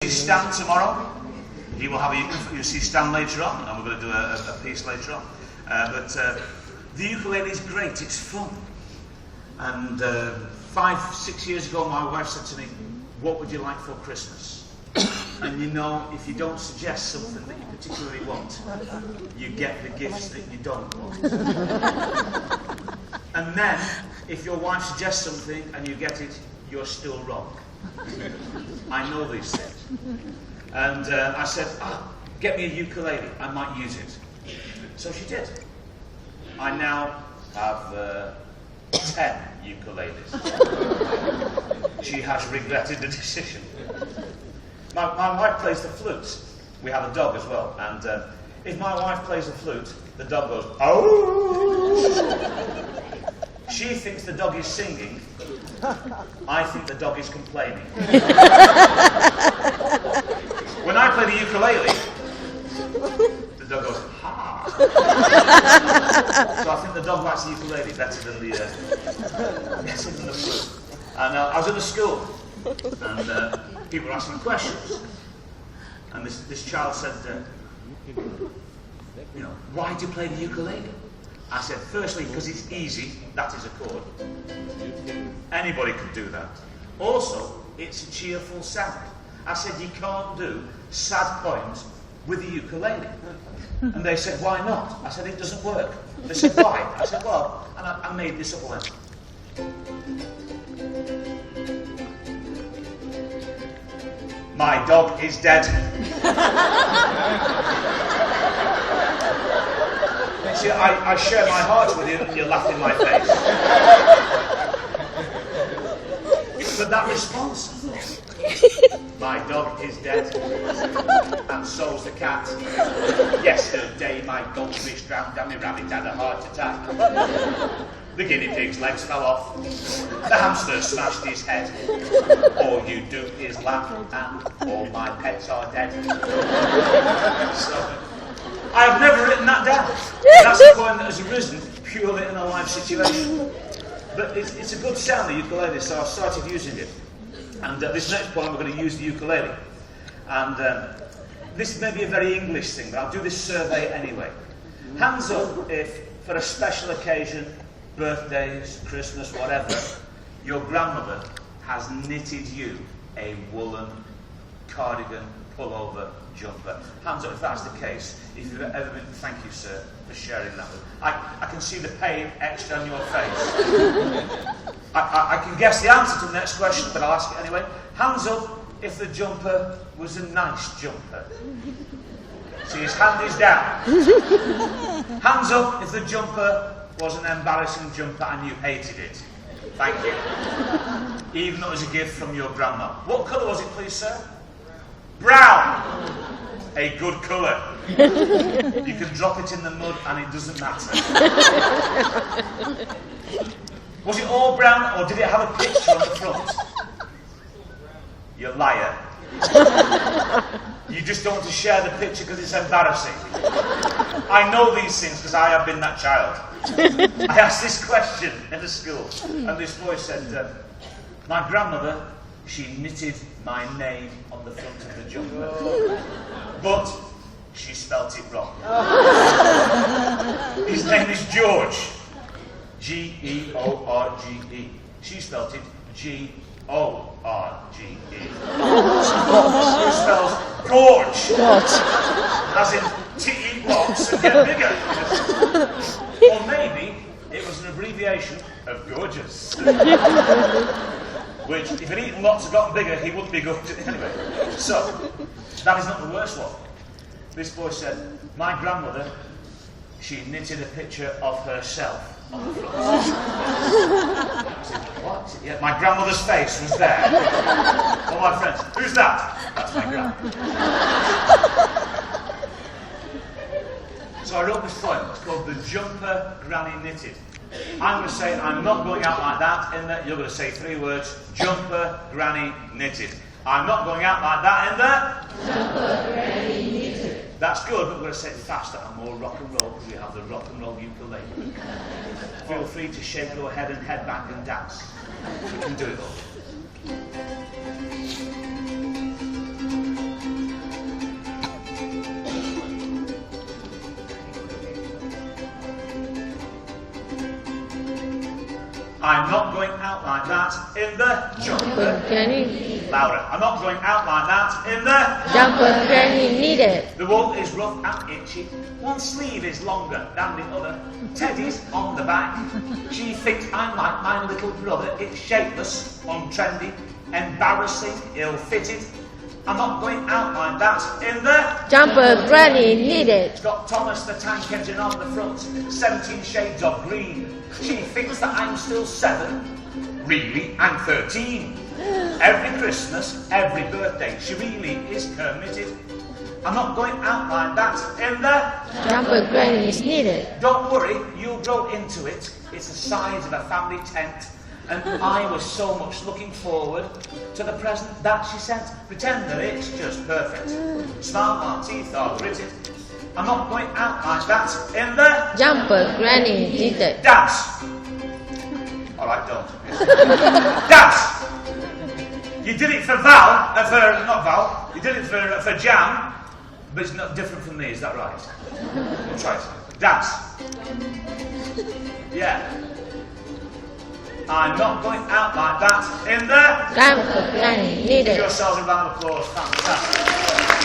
Stan tomorrow. He will have you'll see Stan later on, and we're going to do a piece later on. But the ukulele is great, it's fun. And 5-6 years ago, my wife said to me, "What would you like for Christmas?" And you know, if you don't suggest something that you particularly want, you get the gifts that you don't want. And then, if your wife suggests something and you get it, you're still wrong. I know these things. And I said, get me a ukulele, I might use it. So she did. I now have 10 ukuleles. She has regretted the decision. My wife plays the flute. We have a dog as well. And if my wife plays the flute, the dog goes, "Oh!" She thinks the dog is singing. I think the dog is complaining. When I play the ukulele, the dog goes, "Ha!" So I think the dog likes the ukulele better than the flute. And I was at the school, and people were asking questions. And this child said, "Why do you play the ukulele?" I said, "Firstly, because it's easy, that is a chord. Anybody could do that. Also, it's a cheerful sound." I said, "You can't do sad poems with the ukulele." And they said, "Why not?" I said, "It doesn't work." They said, "Why?" I said, "Well," and I made this up one. "My dog is dead." See, I share my heart with you and you laugh in my face. But that response, "My dog is dead, and so's the cat. Yesterday my goldfish drowned and my rabbit had a heart attack. The guinea pig's legs fell off, the hamster smashed his head. All you do is laugh and all my pets are dead." So, I've never written that down. That's a poem that has arisen purely in a life situation. But it's a good sound, the ukulele, so I've started using it. And this next poem, we're going to use the ukulele. And this may be a very English thing, but I'll do this survey anyway. Hands up if, for a special occasion, birthdays, Christmas, whatever, your grandmother has knitted you a woolen cardigan, pullover, jumper. Hands up if that's the case. If you've ever been, thank you, sir, for sharing that with me. I can see the pain etched on your face. I can guess the answer to the next question, but I'll ask it anyway. Hands up if the jumper was a nice jumper. See, his hand is down. Hands up if the jumper was an embarrassing jumper and you hated it. Thank you. Even though it was a gift from your grandma. What colour was it, please, sir? Brown. A good colour. You can drop it in the mud and it doesn't matter. Was it all brown or did it have a picture on the front? You liar. You just don't want to share the picture because it's embarrassing. I know these things because I have been that child. I asked this question in the school and this boy said, "My grandmother, she knitted my name on the front of the jumper, but she spelt it wrong." His name is George. George. She spelt it Gorge. Who spells gorge, as in to eat lots and get bigger. Or maybe it was an abbreviation of gorgeous. Which, if he'd eaten lots and gotten bigger, he wouldn't be good. Anyway, so, that is not the worst one. This boy said, "My grandmother, she knitted a picture of herself on the front." I said, "What?" "Yeah, my grandmother's face was there." All my friends, "Who's that?" "That's my grandma." So I wrote this poem. It's called "The Jumper Granny Knitted." I'm going to say, I'm not going out like that, in that you're going to say 3 words, jumper, granny, knitted. I'm not going out like that, in that jumper, granny, knitted. That's good, but we're going to say it faster and more rock and roll, because we have the rock and roll ukulele. Feel free to shake your head and head back and dance. We can do it all. I'm not going out like that in the jumper. Granny. Louder. I'm not going out like that in the Jumper Granny needed. The wool is rough and itchy. One sleeve is longer than the other. Teddy's on the back. She thinks I'm like my little brother. It's shapeless, untrendy, embarrassing, ill-fitted. I'm not going out like that in the Jumper Granny needed. It's got Thomas the Tank Engine on the front, 17 shades of green. She thinks that I'm still 7. Really, I'm 13. Every Christmas, every birthday, she really is committed. I'm not going out like that in the Jumper Granny is needed. Don't worry, you'll grow into it. It's the size of a family tent. And I was so much looking forward to the present that she sent. Pretend that it's just perfect. Smile, my teeth are gritted. I'm not going out like that in the Jumper Granny needed. Dance. All right, don't. Dance. You did it for Val, not Val. You did it for Jan, but it's not different from me. Is that right? We'll try it. Dance. Yeah. I'm not going out like that in the Jumper Granny Give needed. yourselves a round of applause. Fantastic.